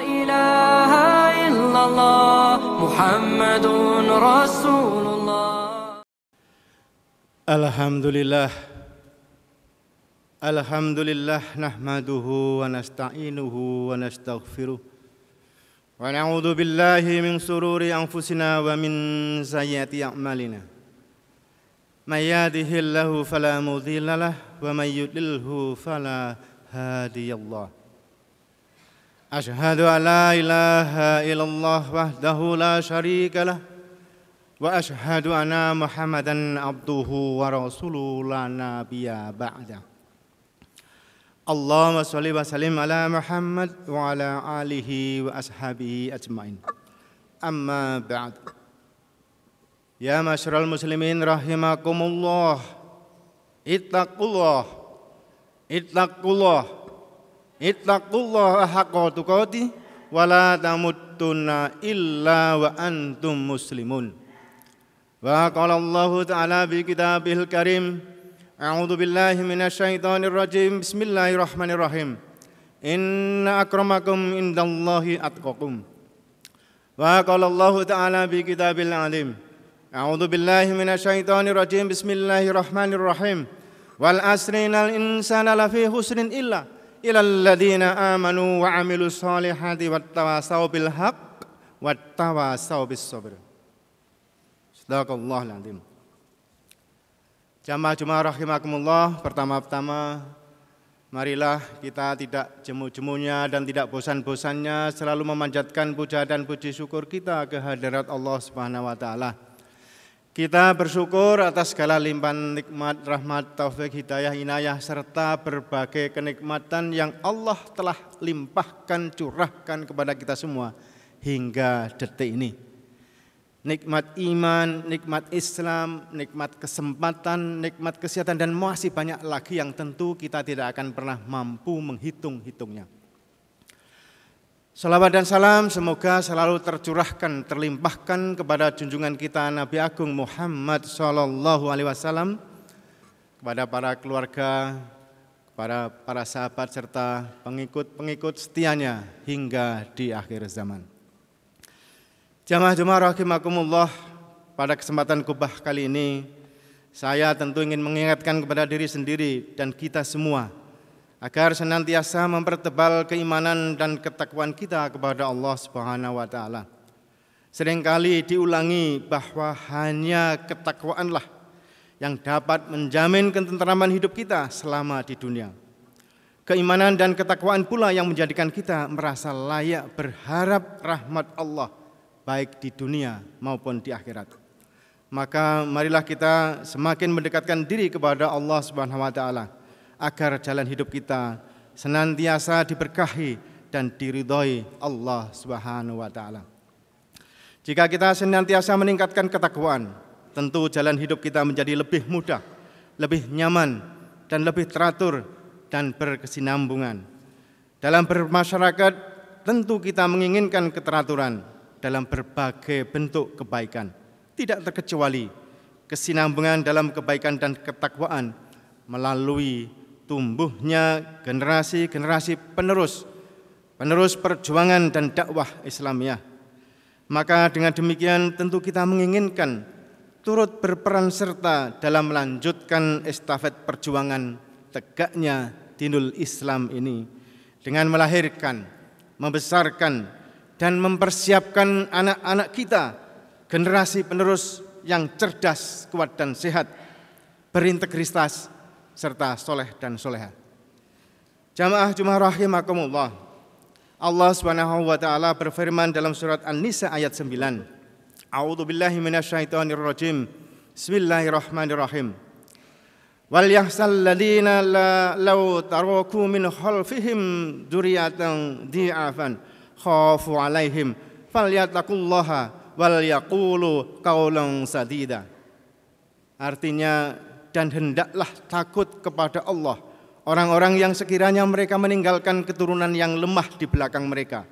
إله إلا الله محمد رسول الله. Alhamdulillah nahmaduhu wa nasta'inuhu wa nastaghfiruh wa na'udzu billahi min sururi anfusina wa min sayyiati a'malina. May yahdihillahu fala mudilla lahu wa may yudlilhu fala hadiyallah. Asyhadu an la ilaha illallah wahdahu la syarika lah wa asyhadu anna Muhammadan abduhu wa rasuluhu la nabiyya ba'da. Allahumma sholli wa sallim ala Muhammad wa ala alihi wa ashabihi ajmain. Amma ba'd. Ya masyarul muslimin rahimakumullah. Ittaqullah haqqa tuqatih wa la tamutunna illa wa antum muslimun. Wa qala Allah ta'ala bi kitabil karim, a'udzu billahi minasyaitonir rajim. Bismillahirrahmanirrahim. Inna akramakum indallahi atqakum. Wa qala Allah ta'ala bi kitabil alim, a'udzu billahi minasyaitonir rajim. Bismillahirrahmanirrahim. Wal asri innal insana lafi khusrin illa illalladzina amanu wa amilus solihati wattawasaw bil haqq wattawasaw bis sabr. Sadaqallahul azim. Jamaah rahimakumullah, pertama-tama marilah kita tidak jemu-jemunya dan tidak bosan-bosannya selalu memanjatkan puja dan puji syukur kita ke hadirat Allah Subhanahu wa taala. Kita bersyukur atas segala limpahan nikmat, rahmat, taufik, hidayah, inayah serta berbagai kenikmatan yang Allah telah limpahkan, curahkan kepada kita semua hingga detik ini. Nikmat iman, nikmat Islam, nikmat kesempatan, nikmat kesehatan dan masih banyak lagi yang tentu kita tidak akan pernah mampu menghitung-hitungnya. Salawat dan salam semoga selalu tercurahkan, terlimpahkan kepada junjungan kita Nabi Agung Muhammad SAW, kepada para keluarga, kepada para sahabat serta pengikut-pengikut setianya hingga di akhir zaman. Jamaah rahimakumullah, pada kesempatan khutbah kali ini saya tentu ingin mengingatkan kepada diri sendiri dan kita semua agar senantiasa mempertebal keimanan dan ketakwaan kita kepada Allah Subhanahu wa taala. Seringkali diulangi bahwa hanya ketakwaanlah yang dapat menjamin ketentraman hidup kita selama di dunia. Keimanan dan ketakwaan pula yang menjadikan kita merasa layak berharap rahmat Allah baik di dunia maupun di akhirat. Maka marilah kita semakin mendekatkan diri kepada Allah Subhanahu wa taala agar jalan hidup kita senantiasa diberkahi dan diridhoi Allah Subhanahu wa taala. Jika kita senantiasa meningkatkan ketakwaan, tentu jalan hidup kita menjadi lebih mudah, lebih nyaman dan lebih teratur dan berkesinambungan. Dalam bermasyarakat tentu kita menginginkan keteraturan dalam berbagai bentuk kebaikan, tidak terkecuali kesinambungan dalam kebaikan dan ketakwaan melalui tumbuhnya generasi-generasi penerus perjuangan dan dakwah Islamiyah. Maka dengan demikian tentu kita menginginkan turut berperan serta dalam melanjutkan estafet perjuangan tegaknya dinul Islam ini dengan melahirkan, membesarkan dan mempersiapkan anak-anak kita, generasi penerus yang cerdas, kuat dan sehat, berintegritas serta soleh dan soleha. Jamaah rahimakumullah, Allah Subhanahu wa taala berfirman dalam surat An-Nisa ayat 9. A'udzu billahi minasyaitonir rajim. Bismillahirrahmanirrahim. Wal yahsal ladina law taraku min khalfihim dzurriyyatan dhi'afan khafu 'alaihim falyattaqullaha wal yaqulu qaulan sadida. Artinya, dan hendaklah takut kepada Allah orang-orang yang sekiranya mereka meninggalkan keturunan yang lemah di belakang mereka,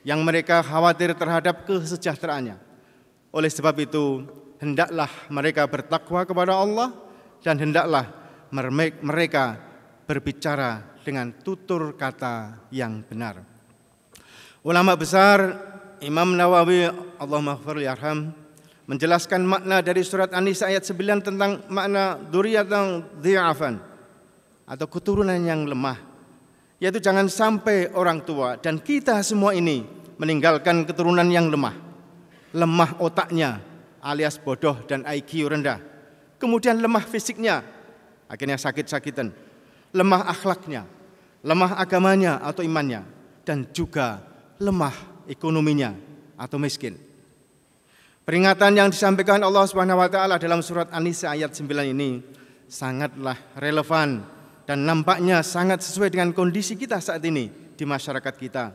yang mereka khawatir terhadap kesejahteraannya. Oleh sebab itu, hendaklah mereka bertakwa kepada Allah dan hendaklah mereka berbicara dengan tutur kata yang benar. Ulama besar Imam Nawawi Allahumma ighfir yarham menjelaskan makna dari surat An-Nisa ayat 9 tentang makna dzurriyyatan dhi'afan atau keturunan yang lemah, yaitu jangan sampai orang tua dan kita semua ini meninggalkan keturunan yang lemah otaknya alias bodoh dan IQ rendah, kemudian lemah fisiknya akhirnya sakit-sakitan, lemah akhlaknya, lemah agamanya atau imannya, dan juga lemah ekonominya atau miskin. Peringatan yang disampaikan Allah Subhanahu wa taala dalam surat An-Nisa ayat 9 ini sangatlah relevan dan nampaknya sangat sesuai dengan kondisi kita saat ini di masyarakat kita.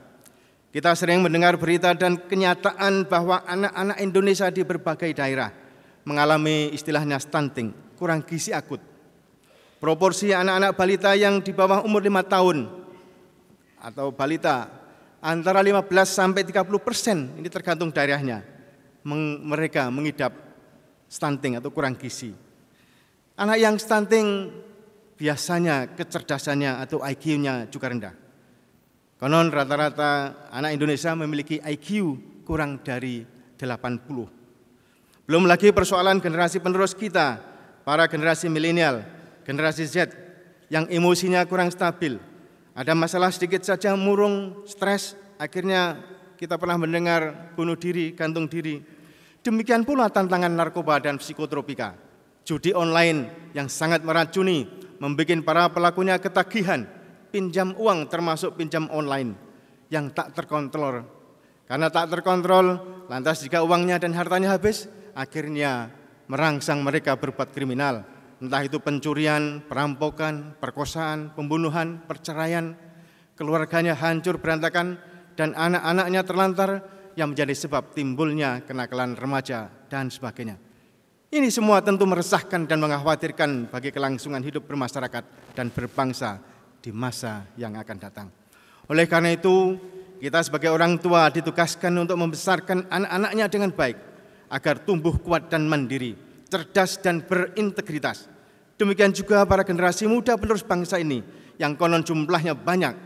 Kita sering mendengar berita dan kenyataan bahwa anak-anak Indonesia di berbagai daerah mengalami istilahnya stunting, kurang gizi akut. Proporsi anak-anak balita yang di bawah umur 5 tahun atau balita antara 15 sampai 30%, ini tergantung daerahnya, mereka mengidap stunting atau kurang gizi. Anak yang stunting biasanya kecerdasannya atau IQ-nya juga rendah. Konon rata-rata anak Indonesia memiliki IQ kurang dari 80. Belum lagi persoalan generasi penerus kita, para generasi milenial, generasi Z yang emosinya kurang stabil. Ada masalah sedikit saja murung, stres, akhirnya kita pernah mendengar bunuh diri, gantung diri. Demikian pula tantangan narkoba dan psikotropika. Judi online yang sangat meracuni, membuat para pelakunya ketagihan, pinjam uang termasuk pinjam online yang tak terkontrol. Karena tak terkontrol, lantas jika uangnya dan hartanya habis, akhirnya merangsang mereka berbuat kriminal. Entah itu pencurian, perampokan, perkosaan, pembunuhan, perceraian, keluarganya hancur berantakan, dan anak-anaknya terlantar yang menjadi sebab timbulnya kenakalan remaja dan sebagainya. Ini semua tentu meresahkan dan mengkhawatirkan bagi kelangsungan hidup bermasyarakat dan berbangsa di masa yang akan datang. Oleh karena itu, kita sebagai orang tua ditugaskan untuk membesarkan anak-anaknya dengan baik, agar tumbuh kuat dan mandiri, cerdas dan berintegritas. Demikian juga para generasi muda penerus bangsa ini yang konon jumlahnya banyak,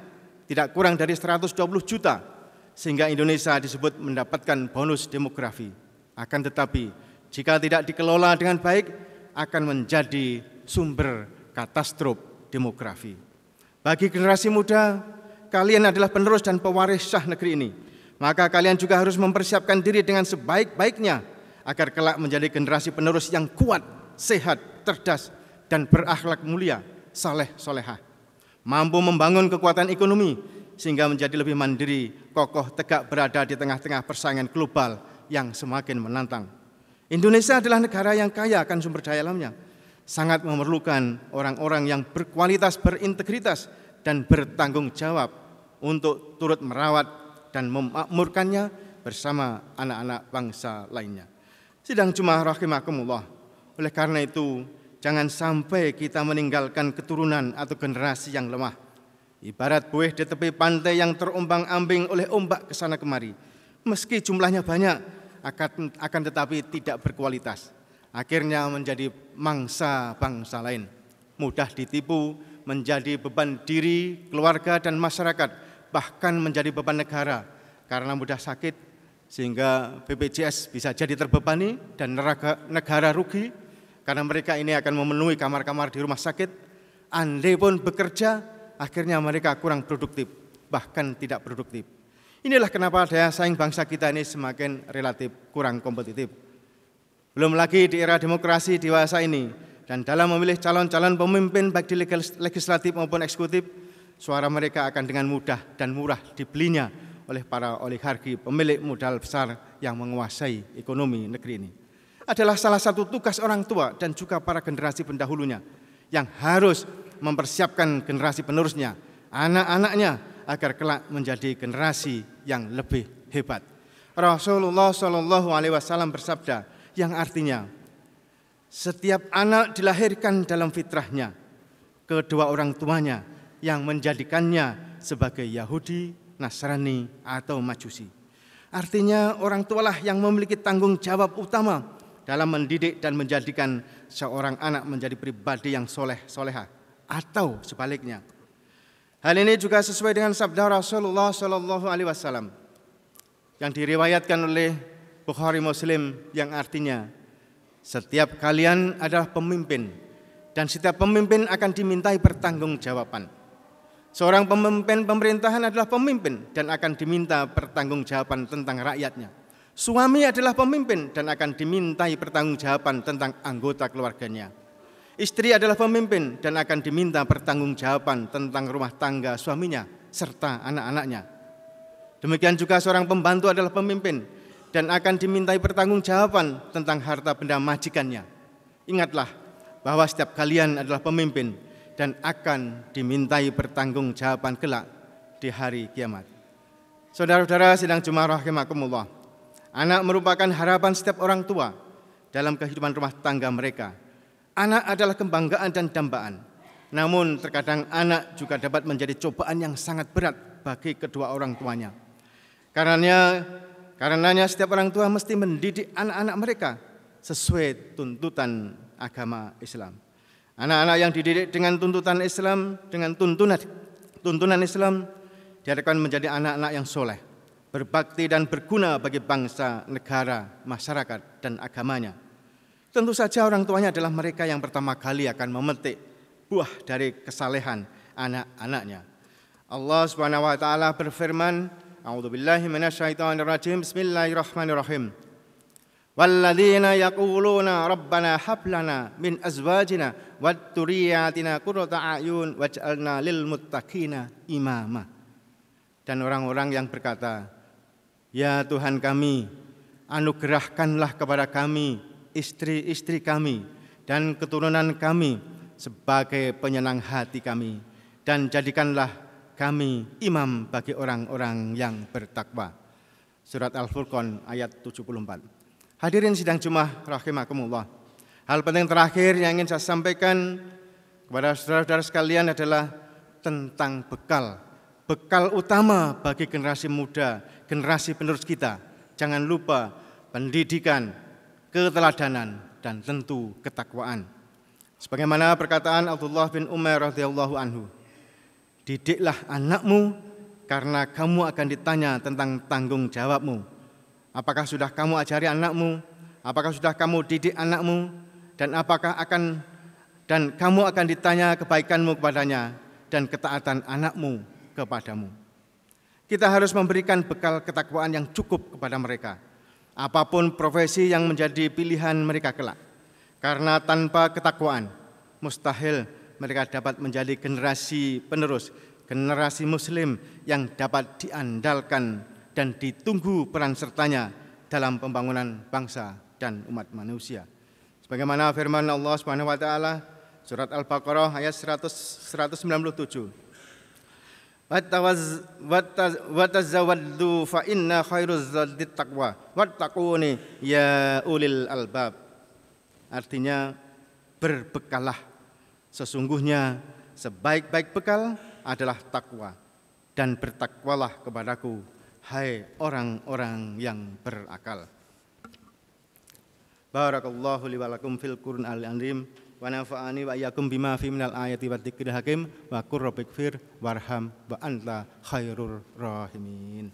tidak kurang dari 120 juta, sehingga Indonesia disebut mendapatkan bonus demografi. Akan tetapi, jika tidak dikelola dengan baik, akan menjadi sumber katastrof demografi. Bagi generasi muda, kalian adalah penerus dan pewaris syah negeri ini. Maka kalian juga harus mempersiapkan diri dengan sebaik-baiknya, agar kelak menjadi generasi penerus yang kuat, sehat, cerdas, dan berakhlak mulia, saleh solehah, mampu membangun kekuatan ekonomi sehingga menjadi lebih mandiri, kokoh, tegak berada di tengah-tengah persaingan global yang semakin menantang. Indonesia adalah negara yang kaya akan sumber daya alamnya, sangat memerlukan orang-orang yang berkualitas, berintegritas, dan bertanggung jawab untuk turut merawat dan memakmurkannya bersama anak-anak bangsa lainnya. Sidang Jumat rahimakumullah. Oleh karena itu, jangan sampai kita meninggalkan keturunan atau generasi yang lemah. Ibarat buih di tepi pantai yang terombang-ambing oleh ombak kesana kemari. Meski jumlahnya banyak, akan tetapi tidak berkualitas. Akhirnya menjadi mangsa bangsa lain. Mudah ditipu, menjadi beban diri, keluarga, dan masyarakat. Bahkan menjadi beban negara karena mudah sakit, sehingga BPJS bisa jadi terbebani dan negara rugi karena mereka ini akan memenuhi kamar-kamar di rumah sakit. Andai pun bekerja, akhirnya mereka kurang produktif, bahkan tidak produktif. Inilah kenapa daya saing bangsa kita ini semakin relatif kurang kompetitif. Belum lagi di era demokrasi dewasa ini, dan dalam memilih calon-calon pemimpin baik di legislatif maupun eksekutif, suara mereka akan dengan mudah dan murah dibelinya oleh para oligarki pemilik modal besar yang menguasai ekonomi negeri ini. Adalah salah satu tugas orang tua dan juga para generasi pendahulunya yang harus mempersiapkan generasi penerusnya, anak-anaknya, agar kelak menjadi generasi yang lebih hebat. Rasulullah SAW bersabda yang artinya, setiap anak dilahirkan dalam fitrahnya, kedua orang tuanya yang menjadikannya sebagai Yahudi, Nasrani, atau Majusi. Artinya orang tualah yang memiliki tanggung jawab utama dalam mendidik dan menjadikan seorang anak menjadi pribadi yang soleh-solehah, atau sebaliknya. Hal ini juga sesuai dengan sabda Rasulullah SAW. yang diriwayatkan oleh Bukhari Muslim yang artinya setiap kalian adalah pemimpin dan setiap pemimpin akan dimintai pertanggungjawaban. Seorang pemimpin pemerintahan adalah pemimpin dan akan diminta pertanggungjawaban tentang rakyatnya. Suami adalah pemimpin dan akan dimintai pertanggungjawaban tentang anggota keluarganya. Istri adalah pemimpin dan akan diminta pertanggungjawaban tentang rumah tangga suaminya serta anak-anaknya. Demikian juga seorang pembantu adalah pemimpin dan akan dimintai pertanggungjawaban tentang harta benda majikannya. Ingatlah bahwa setiap kalian adalah pemimpin dan akan dimintai pertanggungjawaban kelak di hari kiamat. Saudara-saudara sidang Jumat rahimakumullah, anak merupakan harapan setiap orang tua dalam kehidupan rumah tangga mereka. Anak adalah kebanggaan dan dambaan. Namun terkadang anak juga dapat menjadi cobaan yang sangat berat bagi kedua orang tuanya. Karenanya setiap orang tua mesti mendidik anak-anak mereka sesuai tuntutan agama Islam. Anak-anak yang dididik dengan tuntutan Islam, dengan tuntunan Islam, diharapkan menjadi anak-anak yang soleh, berbakti dan berguna bagi bangsa, negara, masyarakat, dan agamanya. Tentu saja orang tuanya adalah mereka yang pertama kali akan memetik buah dari kesalehan anak-anaknya. Allah Subhanahu wa taala berfirman, A'udzubillahi minasyaitonirrajim. Bismillahirrahmanirrahim. Walladzina yaquluna rabbana hab lana min azwajina wa dzurriyyatina qurrata a'yun waj'alna lil muttaqina imama. Dan orang-orang yang berkata, ya Tuhan kami, anugerahkanlah kepada kami istri-istri kami dan keturunan kami sebagai penyenang hati kami, dan jadikanlah kami imam bagi orang-orang yang bertakwa. Surat Al-Furqan ayat 74. Hadirin sidang Jumat rahimakumullah. Hal penting terakhir yang ingin saya sampaikan kepada saudara-saudara sekalian adalah tentang bekal. Bekal utama bagi generasi muda, generasi penerus kita. Jangan lupa pendidikan, keteladanan, dan tentu ketakwaan. Sebagaimana perkataan Abdullah bin Umar radhiyallahu anhu, didiklah anakmu karena kamu akan ditanya tentang tanggung jawabmu. Apakah sudah kamu ajari anakmu? Apakah sudah kamu didik anakmu? Dan kamu akan ditanya kebaikanmu kepadanya dan ketaatan anakmu kepadamu. Kita harus memberikan bekal ketakwaan yang cukup kepada mereka, apapun profesi yang menjadi pilihan mereka kelak. Karena tanpa ketakwaan, mustahil mereka dapat menjadi generasi penerus, generasi muslim yang dapat diandalkan dan ditunggu peran sertanya dalam pembangunan bangsa dan umat manusia. Sebagaimana firman Allah Subhanahu wa taala surat Al-Baqarah ayat 197. Wattazawwaddu fa inna khairuz zadi taqwa wattaquni ya ulil albab. Artinya berbekalah, sesungguhnya sebaik-baik bekal adalah takwa, dan bertakwalah kepadaku hai orang-orang yang berakal. Barakallahu li wa lakum fil Qur'anil azim wa nafa'ani wa iyyakum bima fi minal ayati wa dzikril hakim wa qur rabbighfir warham wa anta khairur rahimin.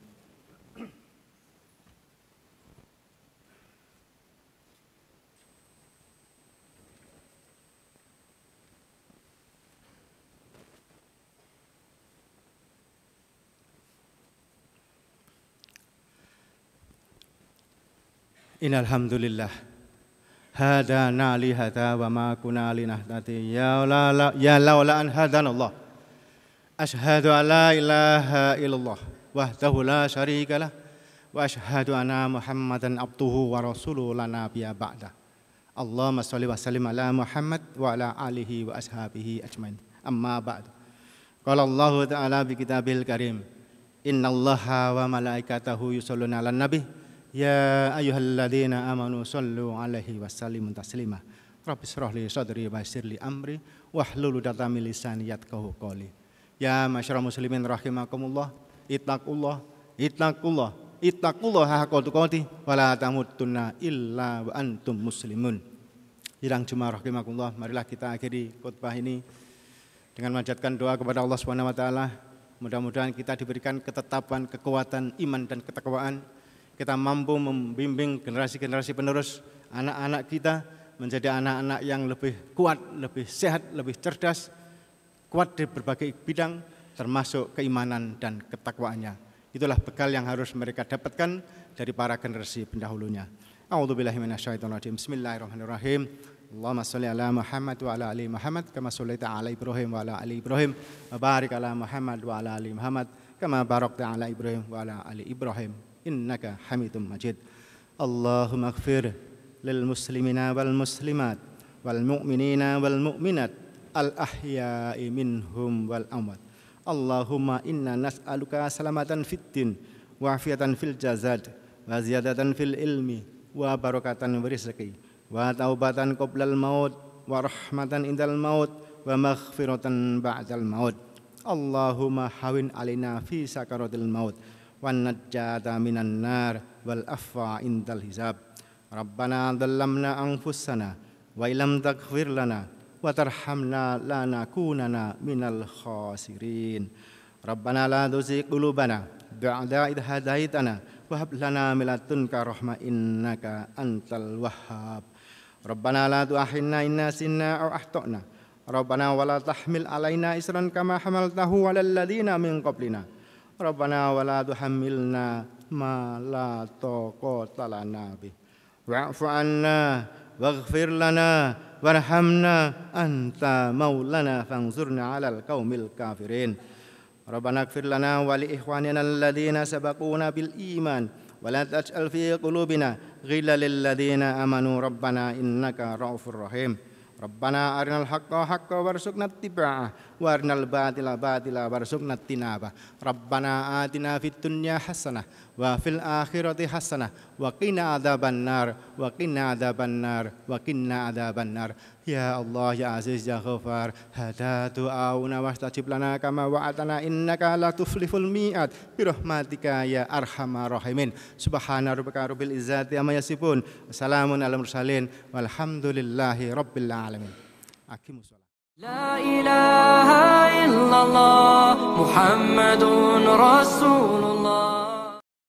Innal hamdulillah hadana li hadza wa ma kunna linahtadi ya laula an hadanallah asyhadu an la ilaha illallah wahdahu la syarika lah wa asyhadu anna muhammadan abduhu wa rasuluhu la nabiyya ba'da. Allahumma shalli wa sallim ala Muhammad wa ala alihi wa ashabihi ajmain. Amma ba'du. Qala Allah ta'ala bi kitabil karim, innallaha wa malaikatahu yusholluna 'alan nabi ya ayyuhalladzina amanu shallu 'alaihi wa sallimu taslima. Rabbis shrah li sadri wa yassir li amri wahlul 'uqdatam min lisani yafqahu qawli. Ya masyarul muslimin rahimakumullah, ittaqullah haqqa tuqatih wa la tamutunna illa wa antum muslimun. Sidang Jumat rahimakumullah, marilah kita akhiri khutbah ini dengan memanjatkan doa kepada Allah Subhanahu wa taala. Mudah-mudahan kita diberikan ketetapan, kekuatan iman dan ketakwaan kita mampu membimbing generasi-generasi penerus anak-anak kita menjadi anak-anak yang lebih kuat, lebih sehat, lebih cerdas, kuat di berbagai bidang termasuk keimanan dan ketakwaannya. Itulah bekal yang harus mereka dapatkan dari para generasi pendahulunya. A'udzubillahi minasyaitonirrajim. Bismillahirrahmanirrahim. Allahumma sholli ala Muhammad wa ala ali Muhammad kama shallaita ala Ibrahim wa ala ali Ibrahim wa barik ala Muhammad wa ala ali Muhammad kama barakta ala Ibrahim wa ala ali Ibrahim innaka Hamidum Majid. Allahumma ighfir lil muslimina wal muslimat wal mu'minina wal mu'minat al ahya'i minhum wal amwat. Allahumma inna nas'aluka salamatan fid din wa afiatan fil jazad wa ziyadatan fil ilmi wa barakatan fil rizqi wa taubatan qoblal maut wa rahmatan indal maut wa maghfiratan ba'dal maut. Allahumma hawin alina fi sakaratil maut wan najjata minan nar wal afwa indal hisab. Rabbana dhallamna anfusana wa illam taghfir lana wa tarhamna lanakunanna minal khasirin. Rabbana la tuzigh qulubana ba'da idh hadaitana wa hab lana min ladunka rahmah innaka antal wahhab. Rabbana la tu'akhidna in nasina aw akhtana. Rabbana wa la tahmil alaina isran kama hamaltahu 'alal ladzina min qablina. Rabbana wa la tuhammilna ma la taqata lana bih. Wa'fu 'anna waghfir lana warhamna anta maulana fanzurna 'alal qaumil kafirin. Rabbana ighfir lana wa li ikhwanina alladzina sabaquna bil iman wa la taj'al fi qulubina ghillan lil ladzina amanu rabbana innaka ra'ufur rahim. Rabbana arinal haqqa haqqa warzuqna ittiba'ah wa arinal batila batila warzuqna ijtinabah. Rabbana atina fid dunya hasanah wa fil akhirati hasanah wa qina adzabannar wa qina adzabannar wa qina adzabannar. Ya Allah ya Aziz ya Ghaffar, hada du'auna wastajib lana kama wa'atana innaka la tuflihul mi'ad bi rahmatika ya arhamar rahimin. Subhana rabbika rabbil izzati amma yasifun. Wassalamun alal mursalin walhamdulillahi rabbil alamin. Aqimus shalah. La ilaha illallah Muhammadun Rasulullah.